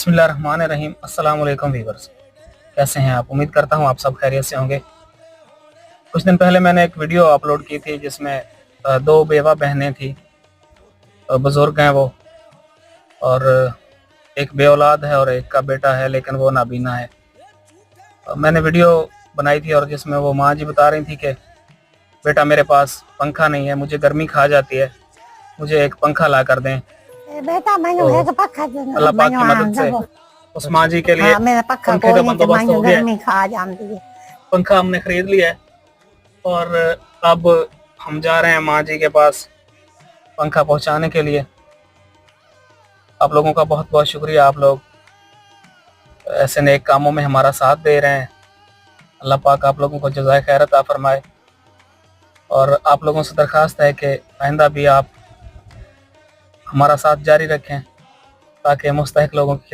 बिस्मिल्लाहिर्रहमानिर्रहीम। अस्सलाम वालेकुम व्यूअर्स, कैसे हैं आप? उम्मीद करता हूं आप सब खैरियत से होंगे। कुछ दिन पहले मैंने एक वीडियो अपलोड की थी जिसमें दो बेवा बहनें थी, बुज़ुर्ग हैं वो, और एक बे औलाद है और एक का बेटा है लेकिन वो नाबीना है। मैंने वीडियो बनाई थी और जिसमें वो माँ जी बता रही थी कि बेटा मेरे पास पंखा नहीं है, मुझे गर्मी खा जाती है, मुझे एक पंखा ला कर दें। बेटा मैंने तो एक पक्का अल्लाह पाक की मदद से उस माँ जी के लिए मेरा पक्का पंखे का कोई नहीं कि बंदोबस्त हो गया है। गर्मी खा जाती है। पंखा हमने खरीद लिया है और अब हम जा रहे हैं माँ जी के पास पंखा पहुंचाने के लिए। आप लोगों का बहुत बहुत शुक्रिया, आप लोग ऐसे नेक कामों में हमारा साथ दे रहे हैं। अल्लाह पाक आप लोगों को जज़ाए खैर अता फरमाए। और आप लोगों से दरख्वास्त है कि आइंदा भी आप हमारा साथ जारी रखें ताकि मुस्तहिक लोगों की